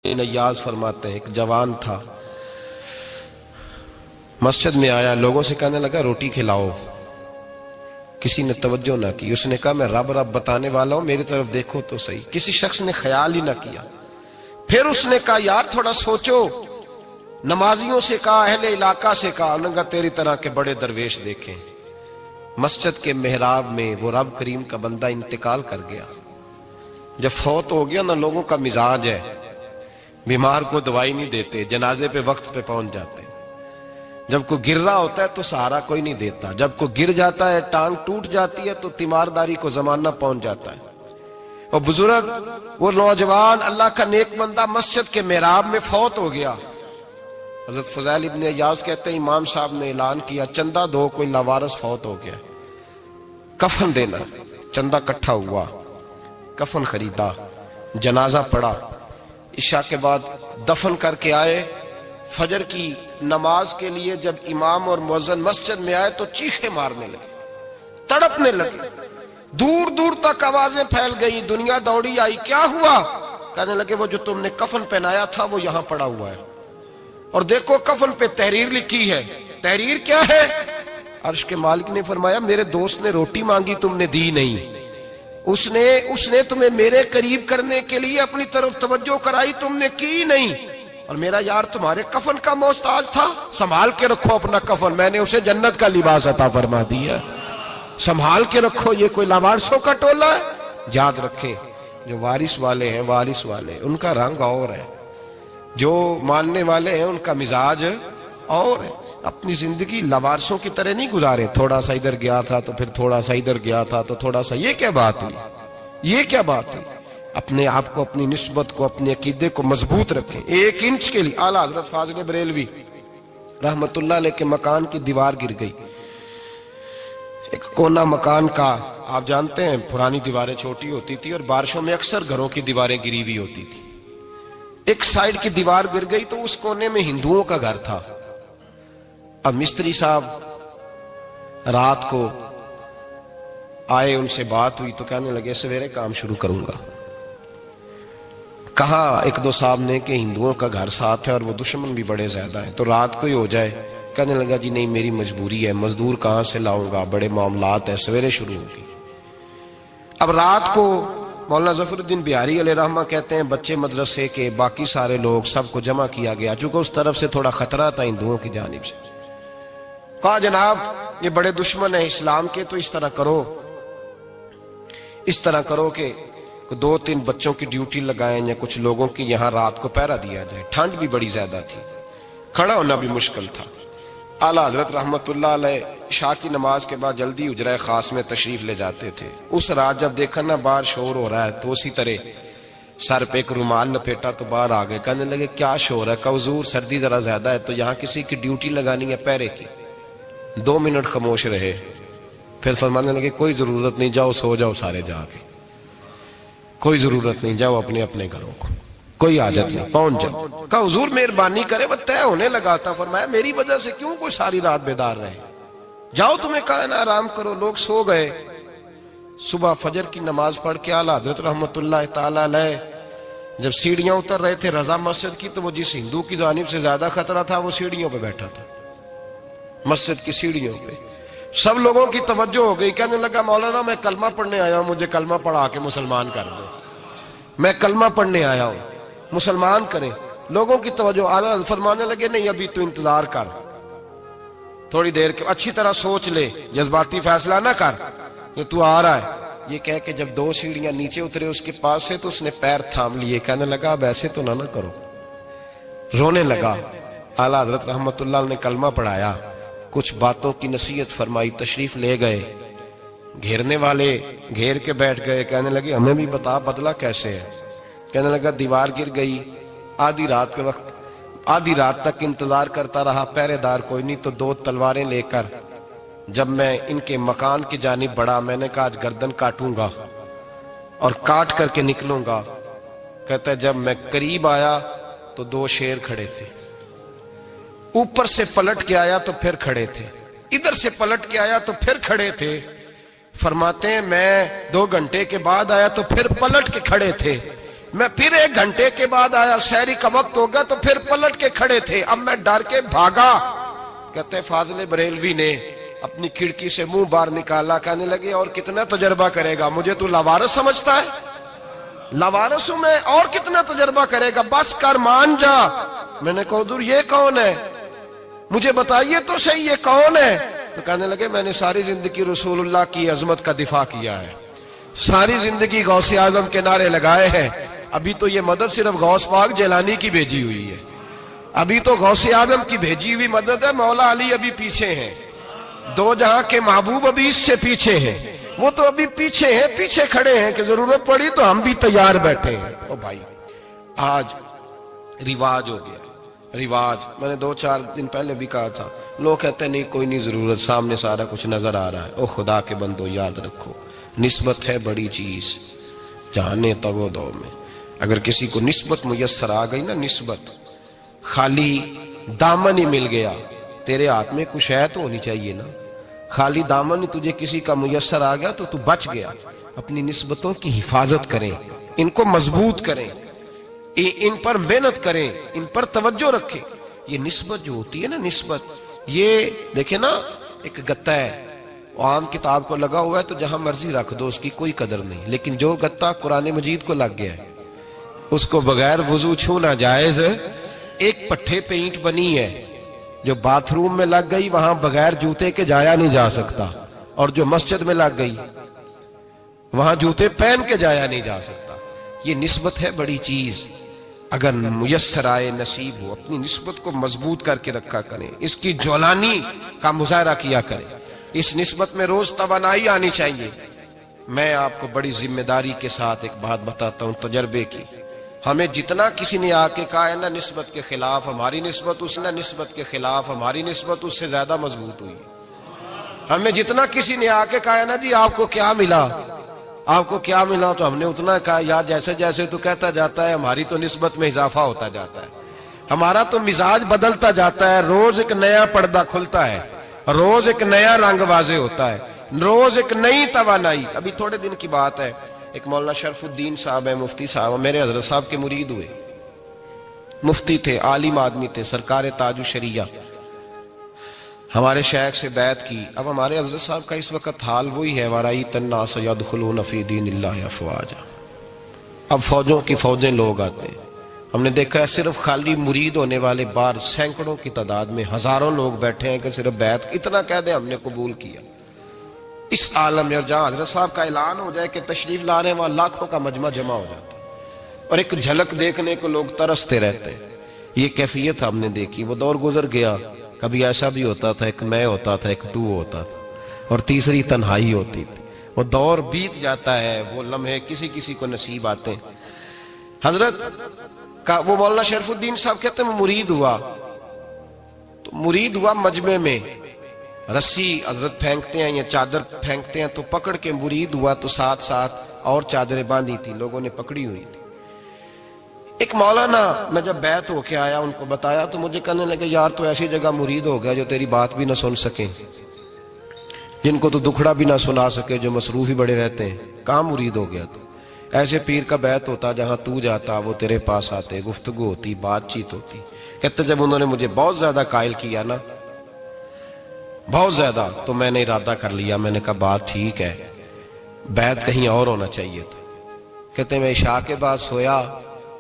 نیاز فرماتے ہیں ایک جوان تھا، مسجد میں آیا، لوگوں سے کہنے لگا روٹی کھلاؤ، کسی نے توجہ نہ کی۔ اس نے کہا میں رب رب بتانے والا ہوں، میری طرف دیکھو تو صحیح۔ کسی شخص نے خیال ہی نہ کیا۔ پھر اس نے کہا یار تھوڑا سوچو، نمازیوں سے کہا، اہل علاقہ سے کہا، انہوں نے کہا تیری طرح کے بڑے درویش دیکھیں۔ مسجد کے محراب میں وہ رب کریم کا بندہ انتقال کر گیا۔ جب فوت ہو گیا نا، لوگوں کا مزاج ہے، بیمار کو دوائی نہیں دیتے، جنازے پہ وقت پہ پہنچ جاتے ہیں۔ جب کوئی گر رہا ہوتا ہے تو سہارا کوئی نہیں دیتا، جب کوئی گر جاتا ہے، ٹانگ ٹوٹ جاتی ہے تو تیمارداری کو زمانہ پہنچ جاتا ہے۔ اور بزرگ، وہ نوجوان اللہ کا نیک بندہ مسجد کے محراب میں فوت ہو گیا۔ حضرت فضیل ابن عیاض کہتے ہیں امام صاحب نے اعلان کیا چندہ دو، کوئی لاوارث فوت ہو گیا، کفن دینا۔ چندہ اکٹھا ہوا، کفن خریدا، جنازہ پڑا، عشاء کے بعد دفن کر کے آئے۔ فجر کی نماز کے لیے جب امام اور مؤذن مسجد میں آئے تو چیخے مارنے لگے، تڑپنے لگے، دور دور تک آوازیں پھیل گئی، دنیا دوڑی آئی۔ کیا ہوا؟ کہنے لگے وہ جو تم نے کفن پہنایا تھا وہ یہاں پڑا ہوا ہے، اور دیکھو کفن پہ تحریر لکھی ہے۔ تحریر کیا ہے؟ عرش کے مالک نے فرمایا میرے دوست نے روٹی مانگی، تم نے دی نہیں، اس نے تمہیں میرے قریب کرنے کے لیے اپنی طرف توجہ کرائی، تم نے کی نہیں، اور میرا یار تمہارے کفن کا محتاج تھا، سنبھال کے رکھو اپنا کفن، میں نے اسے جنت کا لباس عطا فرما دیا، سنبھال کے رکھو۔ یہ کوئی لاوارثوں کا ٹولہ ہے؟ یاد رکھیں جو وارث والے ہیں، وارث والے ان کا رنگ اور ہے، جو ماننے والے ہیں ان کا مزاج اور ہے۔ اپنی زندگی لاوارثوں کی طرح نہیں گزارے، تھوڑا سا ادھر گیا تھا تو پھر تھوڑا سا ادھر گیا تھا تو تھوڑا سا، یہ کیا بات ہوئی؟ یہ کیا بات ہوئی؟ اپنے آپ کو، اپنی نسبت کو، اپنے عقیدے کو مضبوط رکھیں۔ ایک انچ کے لیے اعلیٰ حضرت فاضل بریلوی رحمت اللہ علیہ کے مکان کی دیوار گر گئی، ایک کونا مکان کا، آپ جانتے ہیں پرانی دیواریں چھوٹی ہوتی تھی اور بارشوں میں اکثر گھروں کی دیواریں گری ہوئی ہوتی تھی۔ ایک سائیڈ کی دیوار گر گئی تو اس کونے میں ہندوؤں کا گھر تھا۔ اب مستری صاحب رات کو آئے، ان سے بات ہوئی تو کہنے لگے سویرے کام شروع کروں گا۔ کہا ایک دو صاحب نے کہ ہندوؤں کا گھر ساتھ ہے اور وہ دشمن بھی بڑے زیادہ ہیں، تو رات کو ہی ہو جائے۔ کہنے لگا جی نہیں میری مجبوری ہے، مزدور کہاں سے لاؤں گا، بڑے معاملات ہیں، سویرے شروع ہوگی۔ اب رات کو مولانا ظفر الدین بہاری علیہ رحمہ کہتے ہیں بچے مدرسے کے، باقی سارے لوگ، سب کو جمع کیا گیا، چونکہ اس طرف سے تھوڑا خطرہ تھا ہندوؤں کی جانب سے۔ کہا جناب یہ بڑے دشمن ہیں اسلام کے، تو اس طرح کرو کہ دو تین بچوں کی ڈیوٹی لگائیں یا کچھ لوگوں کی یہاں رات کو پہرا دیا جائے۔ ٹھنڈ بھی بڑی زیادہ تھی، کھڑا ہونا بھی مشکل تھا۔ اعلیٰ حضرت رحمت اللہ علیہ عشاء کی نماز کے بعد جلدی حجرہ خاص میں تشریف لے جاتے تھے۔ اس رات جب دیکھا نا باہر شور ہو رہا ہے تو اسی طرح سر پہ ایک رومال لپیٹا تو باہر آ گئے۔ کہنے لگے کیا شور ہے؟ کہ حضور سردی ذرا زیادہ ہے تو یہاں کسی کی ڈیوٹی لگانی ہے پہرے کی۔ 2 منٹ خاموش رہے، پھر فرمانے لگے کوئی ضرورت نہیں، جاؤ سو جاؤ سارے جا کے، کوئی ضرورت نہیں، جاؤ اپنے اپنے گھروں کو، کوئی حاجت نہیں، پہنچ جاؤ۔ کہا حضور مہربانی کرے، وہ طے ہونے لگا تھا۔ فرمایا میری وجہ سے کیوں کوئی ساری رات بیدار رہے، جاؤ تمہیں کہا نا آرام کرو۔ لوگ سو گئے۔ صبح فجر کی نماز پڑھ کے اعلیٰ حضرت رحمت اللہ تعالی علیہ جب سیڑھیاں اتر رہے تھے رضا مسجد کی، تو وہ جس ہندو کی جانب سے زیادہ خطرہ تھا وہ سیڑھیوں پہ بیٹھا تھا، مسجد کی سیڑھیوں پہ۔ سب لوگوں کی توجہ ہو گئی۔ کہنے لگا مولانا میں کلمہ پڑھنے آیا ہوں، مجھے کلمہ پڑھا کے مسلمان کر دو، میں کلمہ پڑھنے آیا ہوں، مسلمان کریں۔ لوگوں کی توجہ، اعلیٰ فرمانے لگے نہیں ابھی تو انتظار کر، تھوڑی دیر کے، اچھی طرح سوچ لے، جذباتی فیصلہ نہ کر کہ تو آ رہا ہے۔ یہ کہہ کے جب 2 سیڑھیاں نیچے اترے اس کے پاس سے تو اس نے پیر تھام لیے۔ کہنے لگا اب ایسے تو نہ کرو، رونے لگا۔ اعلیٰ حضرت رحمت اللہ نے کلمہ پڑھایا، کچھ باتوں کی نصیحت فرمائی، تشریف لے گئے۔ گھیرنے والے گھیر کے بیٹھ گئے، کہنے لگے ہمیں بھی بتا بدلہ کیسے ہے۔ کہنے لگا دیوار گر گئی، آدھی رات کے وقت، آدھی رات تک انتظار کرتا رہا، پہرے دار کوئی نہیں، تو 2 تلواریں لے کر جب میں ان کے مکان کی جانب بڑھا، میں نے کہا آج گردن کاٹوں گا اور کاٹ کر کے نکلوں گا۔ کہتا ہے جب میں قریب آیا تو 2 شیر کھڑے تھے، اوپر سے پلٹ کے آیا تو پھر کھڑے تھے، ادھر سے پلٹ کے آیا تو پھر کھڑے تھے۔ فرماتے ہیں میں 2 گھنٹے کے بعد آیا تو پھر پلٹ کے کھڑے تھے۔ میں پھر 1 گھنٹے کے بعد آیا, سحری کا وقت ہو گیا, تو پھر پلٹ کے کھڑے تھے. اب میں ڈر کے بھاگا. کہتے ہیں فاضل بریلوی نے اپنی کھڑکی سے منہ باہر نکالا, کہنے لگے اور کتنا تجربہ کرے گا, مجھے تو لاوارث سمجھتا ہے؟ لاوارث ہوں میں, اور کتنا تجربہ کرے گا, بس کر مان جا. میں نے کہا حضور یہ کون ہے, مجھے بتائیے تو صحیح یہ کون ہے. تو کہنے لگے میں نے ساری زندگی رسول اللہ کی عظمت کا دفاع کیا ہے, ساری زندگی غوث اعظم کے نعرے لگائے ہیں. ابھی تو یہ مدد صرف غوث پاک جیلانی کی بھیجی ہوئی ہے, ابھی تو غوث اعظم کی بھیجی ہوئی مدد ہے. مولا علی ابھی پیچھے ہیں, 2 جہاں کے محبوب ابھی اس سے پیچھے ہیں, وہ تو ابھی پیچھے ہیں, پیچھے کھڑے ہیں کہ ضرورت پڑی تو ہم بھی تیار بیٹھے ہیں. او بھائی آج رواج ہو گیا, رواج. میں نے 2-4 دن پہلے بھی کہا تھا, لوگ کہتے ہیں نہیں کوئی نہیں ضرورت, سامنے سارا کچھ نظر آ رہا ہے. او خدا کے بندو یاد رکھو, نسبت ہے بڑی چیز. جانے تگو دو میں اگر کسی کو نسبت میسر آ گئی نا, نسبت, خالی دامن ہی مل گیا, تیرے ہاتھ میں کچھ ہے تو ہونی چاہیے نا. خالی دامن ہی تجھے کسی کا میسر آ گیا تو بچ گیا. اپنی نسبتوں کی حفاظت کریں, ان کو مضبوط کریں, ان پر محنت کریں, ان پر توجہ رکھیں. یہ نسبت جو ہوتی ہے نا, نسبت, یہ دیکھیں نا ایک گتا ہے, عام کتاب کو لگا ہوا ہے تو جہاں مرضی رکھ دو, اس کی کوئی قدر نہیں. لیکن جو گتا قرآن مجید کو لگ گیا ہے اس کو بغیر وضو چھونا جائز ہے. ایک پٹھے پہ اینٹ بنی ہے, جو باتھ روم میں لگ گئی وہاں بغیر جوتے کے جایا نہیں جا سکتا, اور جو مسجد میں لگ گئی وہاں جوتے پہن کے جایا نہیں جا سکتا. یہ نسبت ہے بڑی چیز. اگر میسر آئے, نصیب ہو, اپنی نسبت کو مضبوط کر کے رکھا کریں, اس کی جولانی کا مظاہرہ کیا کریں. اس نسبت میں روز توانائی آنی چاہیے. میں آپ کو بڑی ذمہ داری کے ساتھ ایک بات بتاتا ہوں تجربے کی. ہمیں جتنا کسی نے آ کے کہا ہے نا نسبت کے خلاف ہماری نسبت, اس نے نسبت کے خلاف ہماری نسبت اس سے زیادہ مضبوط ہوئی. ہمیں جتنا کسی نے آ کے کہا ہے نا جی آپ کو کیا ملا, آپ کو کیا ملا, تو ہم نے اتنا کہا یار جیسے جیسے تو کہتا جاتا ہے ہماری تو نسبت میں اضافہ ہوتا جاتا ہے, ہمارا تو مزاج بدلتا جاتا ہے, روز ایک نیا پردہ کھلتا ہے, روز ایک نیا رنگ واضح ہوتا ہے, روز ایک نئی توانائی. ابھی تھوڑے دن کی بات ہے, ایک مولانا شرف الدین صاحب ہے, مفتی صاحب, میرے حضرت صاحب کے مرید ہوئے, مفتی تھے, عالم آدمی تھے, سرکار تاج الشریعہ, ہمارے شیخ سے بیعت کی. اب ہمارے حضرت صاحب کا اس وقت حال وہی ہے, وَرَأَيْتَ النَّاسَ يَدْخُلُونَ فِي دِينِ اللَّهِ أَفْوَاجًا. اب فوجوں کی فوجیں لوگ آتے ہیں. ہم نے دیکھا ہے صرف خالی مرید ہونے والے بار سینکڑوں کی تعداد میں ہزاروں لوگ بیٹھے ہیں کہ صرف بیعت اتنا کہہ دیں ہم نے قبول کیا. اس عالم میں, اور جہاں حضرت صاحب کا اعلان ہو جائے کہ تشریف لا رہے ہیں, وہاں لاکھوں کا مجمع جمع ہو جاتا ہے, اور ایک جھلک دیکھنے کو لوگ ترستے رہتے ہیں. یہ کیفیت ہم نے دیکھی. وہ دور گزر گیا, کبھی ایسا بھی ہوتا تھا ایک میں ہوتا تھا, ایک تو ہوتا تھا, اور تیسری تنہائی ہوتی تھی. وہ دور بیت جاتا ہے, وہ لمحے کسی کسی کو نصیب آتے ہیں. حضرت کا وہ مولانا شرف الدین صاحب کہتے ہیں مرید ہوا, تو مرید ہوا مجمع میں, رسی حضرت پھینکتے ہیں یا چادر پھینکتے ہیں تو پکڑ کے مرید ہوا, تو ساتھ ساتھ اور چادریں باندھی تھی, لوگوں نے پکڑی ہوئی تھی. ایک مولانا, میں جب بیعت ہو کے آیا ان کو بتایا تو مجھے کہنے لگے یار تو ایسی جگہ مرید ہو گیا جو تیری بات بھی نہ سن سکیں, جن کو تو دکھڑا بھی نہ سنا سکے, جو مصروف ہی بڑے رہتے ہیں, کہاں مرید ہو گیا تو. ایسے پیر کا بیعت ہوتا جہاں تو جاتا وہ تیرے پاس آتے, گفتگو ہوتی, بات چیت ہوتی. کہتے جب انہوں نے مجھے بہت زیادہ قائل کیا نا, بہت زیادہ, تو میں نے ارادہ کر لیا, میں نے کہا بات ٹھیک ہے, بیعت کہیں اور ہونا چاہیے تھا. کہتے میں عشاء کے بعد سویا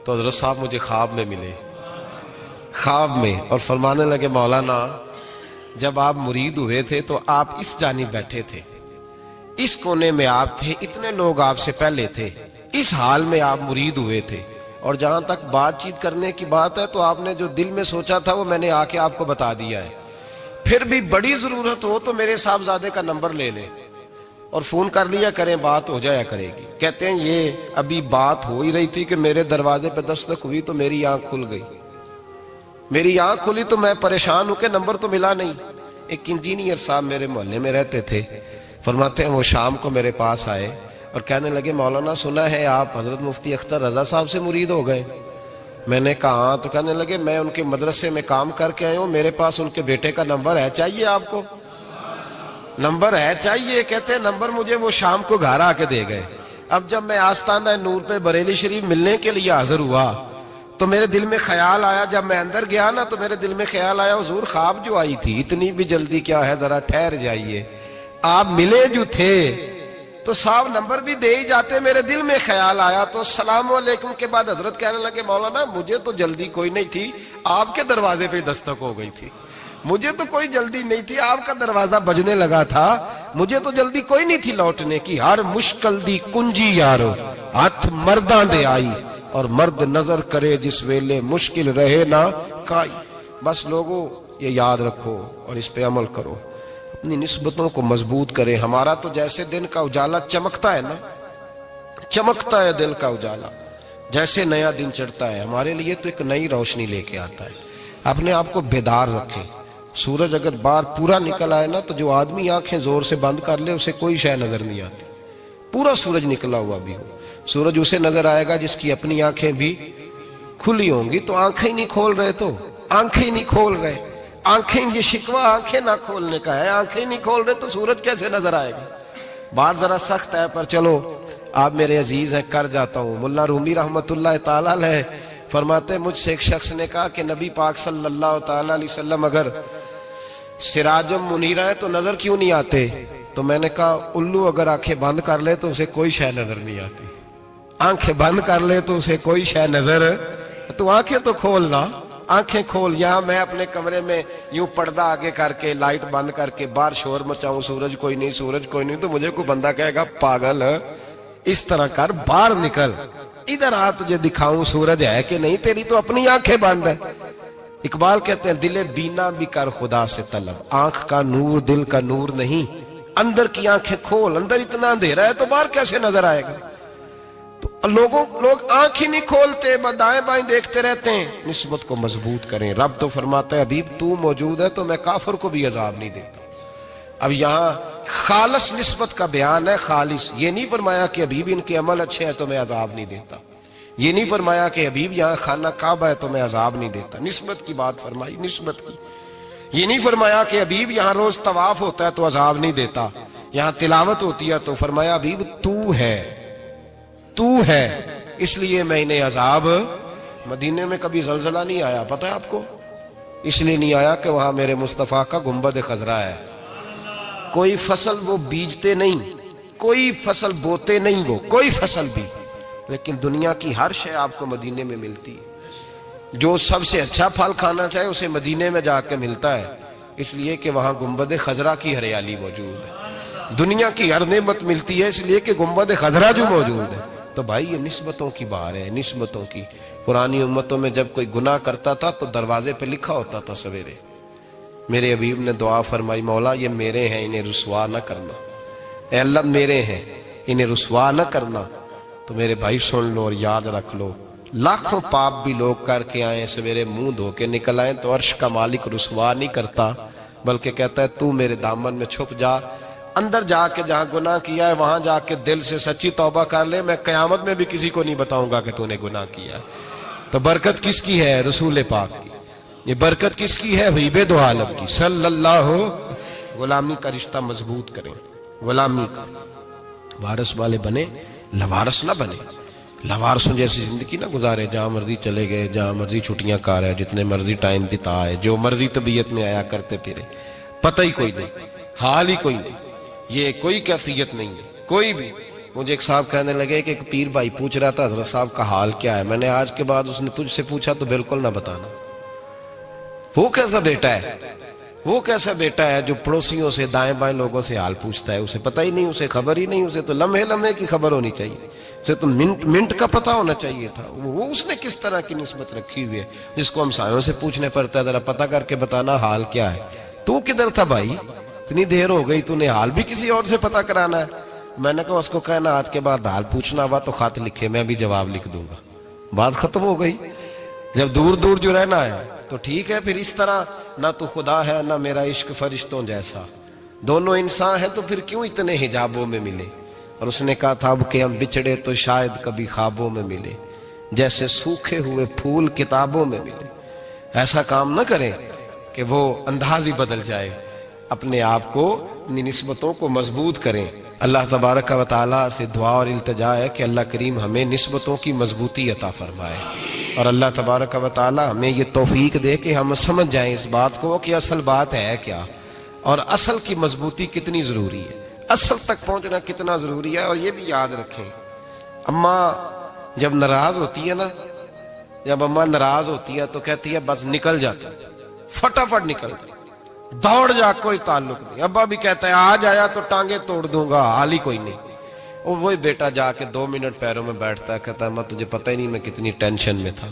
تو حضرت صاحب مجھے خواب میں ملے, خواب میں, اور فرمانے لگے مولانا جب آپ مرید ہوئے تھے تو آپ اس جانب بیٹھے تھے, اس کونے میں آپ تھے, اتنے لوگ آپ سے پہلے تھے, اس حال میں آپ مرید ہوئے تھے, اور جہاں تک بات چیت کرنے کی بات ہے تو آپ نے جو دل میں سوچا تھا وہ میں نے آ کے آپ کو بتا دیا ہے. پھر بھی بڑی ضرورت ہو تو میرے صاحبزادے کا نمبر لے لیں اور فون کر لیا کریں, بات ہو جایا کرے گی. کہتے ہیں یہ ابھی بات ہو ہی رہی تھی کہ میرے دروازے پہ دستک ہوئی تو میری آنکھ کھل گئی, میری آنکھ کھلی تو میں پریشان ہوں کہ نمبر تو ملا نہیں. ایک انجینئر صاحب میرے محلے میں رہتے تھے, فرماتے ہیں وہ شام کو میرے پاس آئے اور کہنے لگے مولانا سنا ہے آپ حضرت مفتی اختر رضا صاحب سے مرید ہو گئے. میں نے کہا ہاں. تو کہنے لگے میں ان کے مدرسے میں کام کر کے آئے ہوں, میرے پاس ان کے بیٹے کا نمبر ہے, چاہیے آپ کو؟ نمبر ہے چاہیے. کہتے ہیں نمبر مجھے وہ شام کو گھر آ کے دے گئے. اب جب میں آستانہ نور پہ بریلی شریف ملنے کے لیے حاضر ہوا تو میرے دل میں خیال آیا، جب میں اندر گیا نا تو میرے دل میں خیال آیا حضور خواب جو آئی تھی اتنی بھی جلدی کیا ہے، ذرا ٹھہر جائیے، آپ ملے جو تھے تو صاحب نمبر بھی دے ہی جاتے۔ میرے دل میں خیال آیا تو السلام علیکم کے بعد حضرت کہنے لگے مولانا مجھے تو جلدی کوئی نہیں تھی، آپ کے دروازے پہ دستک ہو گئی تھی، مجھے تو کوئی جلدی نہیں تھی، آپ کا دروازہ بجنے لگا تھا، مجھے تو جلدی کوئی نہیں تھی لوٹنے کی۔ ہر مشکل دی کنجی یارو ہاتھ مرداں دے آئی، اور مرد نظر کرے جس ویلے مشکل رہے نہ کائی۔ بس لوگوں یہ یاد رکھو اور اس پہ عمل کرو، اپنی نسبتوں کو مضبوط کریں۔ ہمارا تو جیسے دن کا اجالا چمکتا ہے نا، چمکتا ہے دل کا اجالا، جیسے نیا دن چڑھتا ہے ہمارے لیے تو ایک نئی روشنی لے کے آتا ہے۔ اپنے آپ کو بیدار رکھیں۔ سورج اگر باہر پورا نکل آئے نا تو جو آدمی آنکھیں زور سے بند کر لے اسے کوئی شے نظر نہیں آتی، پورا سورج نکلا ہوا بھی ہو۔ سورج اسے نظر آئے گا جس کی اپنی آنکھیں بھی کھلی ہوں گی۔ تو آنکھیں ہی نہیں کھول رہے، تو آنکھیں ہی نہیں کھول رہے، آنکھیں، یہ شکوہ آنکھیں نہ کھولنے کا ہے، آنکھیں نہیں کھول رہے تو سورج کیسے نظر آئے گا؟ بات ذرا سخت ہے پر چلو آپ میرے عزیز ہیں کر جاتا ہوں۔ ملا رومی رحمت اللہ تعالی علیہ فرماتے مجھ سے ایک شخص نے کہا کہ نبی پاک صلی اللہ تعالی علیہ وسلم اگر سراجم منیرہ ہے تو نظر کیوں نہیں آتے؟ تو میں نے کہا الو اگر آنکھیں بند کر لے تو اسے کوئی شے نظر نہیں آتی، آنکھیں بند کر لے تو اسے کوئی شے نظر، تو آنکھیں تو کھولنا، آنکھیں کھول۔ یہاں میں اپنے کمرے میں یوں پردہ آگے کر کے لائٹ بند کر کے باہر شور مچاؤں سورج کوئی نہیں سورج کوئی نہیں، تو مجھے کوئی بندہ کہے گا پاگل اس طرح کر، باہر نکل، ادھر آ تجھے دکھاؤں سورج ہے کہ نہیں، تیری تو اپنی آنکھیں بند ہے۔ اقبال کہتے ہیں دل بینا بھی کر خدا سے طلب، آنکھ کا نور دل کا نور نہیں، اندر کی آنکھیں کھول، اندر اتنا اندھیرا ہے تو باہر کیسے نظر آئے گا؟ تو لوگ آنکھ ہی نہیں کھولتے، دائیں بائیں دیکھتے رہتے ہیں۔ نسبت کو مضبوط کریں۔ رب تو فرماتا ہے حبیب تو موجود ہے تو میں کافر کو بھی عذاب نہیں دیتا۔ اب یہاں خالص نسبت کا بیان ہے، خالص، یہ نہیں فرمایا کہ حبیب ان کے عمل اچھے ہیں تو میں عذاب نہیں دیتا، یہ نہیں فرمایا کہ حبیب یہاں خانہ کعبہ ہے تو میں عذاب نہیں دیتا، نسبت کی بات فرمائی، نسبت کی۔ یہ نہیں فرمایا کہ حبیب یہاں روز طواف ہوتا ہے تو عذاب نہیں دیتا، یہاں تلاوت ہوتی ہے تو فرمایا حبیب تو ہے اس لیے میں انہیں عذاب۔ مدینے میں کبھی زلزلہ نہیں آیا، پتہ ہے آپ کو؟ اس لیے نہیں آیا کہ وہاں میرے مصطفیٰ کا گنبد خضرا ہے۔ کوئی فصل وہ بیجتے نہیں، کوئی فصل بوتے نہیں، وہ کوئی فصل بھی، لیکن دنیا کی ہر شے آپ کو مدینے میں ملتی ہے۔ جو سب سے اچھا پھل کھانا چاہے اسے مدینے میں جا کے ملتا ہے، اس لیے کہ وہاں گنبد خضرا کی ہریالی موجود ہے۔ دنیا کی ہر نعمت ملتی ہے اس لیے کہ گنبد خضرا جو موجود ہے۔ تو بھائی یہ نسبتوں کی بار ہے، نسبتوں کی۔ پرانی امتوں میں جب کوئی گناہ کرتا تھا تو دروازے پہ لکھا ہوتا تھا سویرے، میرے حبیب نے دعا فرمائی مولا یہ میرے ہیں انہیں رسوا نہ کرنا، اے اللہ میرے ہیں انہیں رسوا نہ کرنا۔ تو میرے بھائی سن لو اور یاد رکھ لو، لاکھوں پاپ بھی لوگ کر کے آئیں سویرے منہ دھو کے نکل آئیں تو عرش کا مالک رسوا نہیں کرتا، بلکہ کہتا ہے تو میرے دامن میں چھپ جا، اندر جا کے جہاں گناہ کیا ہے وہاں جا کے دل سے سچی توبہ کر لے، میں قیامت میں بھی کسی کو نہیں بتاؤں گا کہ تو نے گناہ کیا ہے۔ تو برکت کس کی ہے؟ رسول پاک کی۔ یہ برکت کس کی ہے؟ حبیب دو عالم کی صلی اللہ۔ غلامی کا رشتہ مضبوط کریں، غلامی کا وارث والے بنے، لوارث نہ بنے، لوارثوں جیسی زندگی نہ گزارے، جہاں مرضی چلے گئے، جہاں مرضی چھٹیاں کار ہے، جتنے مرضی ٹائم بتا ہے، جو مرضی طبیعت میں آیا کرتے پھرے، پتہ ہی کوئی نہیں، حال ہی کوئی نہیں، یہ کوئی کیفیت نہیں ہے کوئی بھی۔ مجھے ایک صاحب کہنے لگے کہ ایک پیر بھائی پوچھ رہا تھا حضرت صاحب کا حال کیا ہے، میں نے آج کے بعد اس نے تجھ سے پوچھا تو بالکل نہ بتانا۔ وہ کیسا بیٹا ہے، وہ کیسا بیٹا ہے جو پڑوسیوں سے دائیں بائیں لوگوں سے حال پوچھتا ہے، اسے پتہ ہی نہیں، اسے خبر ہی نہیں، اسے تو لمحے لمحے کی خبر ہونی چاہیے، اسے تو منٹ منٹ کا پتہ ہونا چاہیے تھا۔ وہ اس نے کس طرح کی نسبت رکھی ہوئی ہے جس کو ہم سایوں سے پوچھنے پڑتا ہے ذرا پتہ کر کے بتانا حال کیا ہے۔ تو کدھر تھا بھائی، اتنی دیر ہو گئی، تو نے حال بھی کسی اور سے پتہ کرانا ہے؟ میں نے کہا اس کو کہنا آج کے بعد حال پوچھنا ہوا تو خط لکھے، میں بھی جواب لکھ دوں گا، بات ختم ہو گئی۔ جب دور دور جو رہنا ہے تو ٹھیک ہے، پھر اس طرح نہ تو خدا ہے نہ میرا عشق فرشتوں جیسا، دونوں انسان ہیں تو پھر کیوں اتنے حجابوں میں ملے؟ اور اس نے کہا تھا اب کہ ہم بچھڑے تو شاید کبھی خوابوں میں ملے، جیسے سوکھے ہوئے پھول کتابوں میں ملے۔ ایسا کام نہ کریں کہ وہ انداز ہی بدل جائے، اپنے آپ کو، اپنی نسبتوں کو مضبوط کریں۔ اللہ تبارک و تعالیٰ سے دعا اور التجا ہے کہ اللہ کریم ہمیں نسبتوں کی مضبوطی عطا فرمائے، اور اللہ تبارک و تعالیٰ ہمیں یہ توفیق دے کہ ہم سمجھ جائیں اس بات کو کہ اصل بات ہے کیا، اور اصل کی مضبوطی کتنی ضروری ہے، اصل تک پہنچنا کتنا ضروری ہے۔ اور یہ بھی یاد رکھیں، اماں جب ناراض ہوتی ہے نا، جب اماں ناراض ہوتی ہے تو کہتی ہے بس نکل جاتا، فٹافٹ نکل جاتا، دوڑ جا، کوئی تعلق نہیں۔ ابا بھی کہتا ہے آج آیا تو ٹانگیں توڑ دوں گا، حال ہی کوئی نہیں۔ اور وہی بیٹا جا کے 2 منٹ پیروں میں بیٹھتا ہے، کہتا ہے اماں تجھے پتہ ہی نہیں میں کتنی ٹینشن میں تھا۔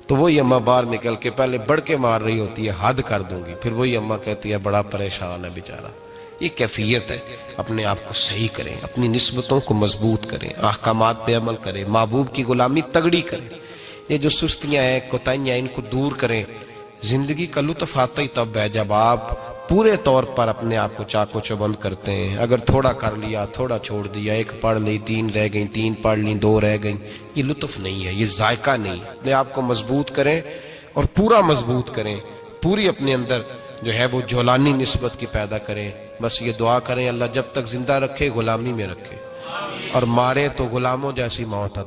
تو وہی اماں باہر نکل کے پہلے بڑھ کے مار رہی ہوتی ہے حد کر دوں گی، پھر وہی اماں کہتی ہے بڑا پریشان ہے بیچارہ۔ یہ کیفیت ہے، اپنے آپ کو صحیح کریں، اپنی نسبتوں کو مضبوط کریں، احکامات پہ عمل کریں، محبوب کی غلامی تگڑی کریں۔ یہ جو سستیاں ہیں، کوتاہیاں، ان کو دور کریں۔ زندگی کا لطف آتا ہی تب ہے جب آپ پورے طور پر اپنے آپ کو چاق و چوبند کرتے ہیں۔ اگر تھوڑا کر لیا، تھوڑا چھوڑ دیا، 1 پڑھ لی، 3 رہ گئیں، 3 پڑھ لیں، 2 رہ گئیں، یہ لطف نہیں ہے، یہ ذائقہ نہیں ہے۔ اپنے آپ کو مضبوط کریں اور پورا مضبوط کریں، پوری اپنے اندر جو ہے وہ جولانی نسبت کی پیدا کریں۔ بس یہ دعا کریں اللہ جب تک زندہ رکھے غلامی میں رکھے، اور مارے تو غلاموں جیسی موت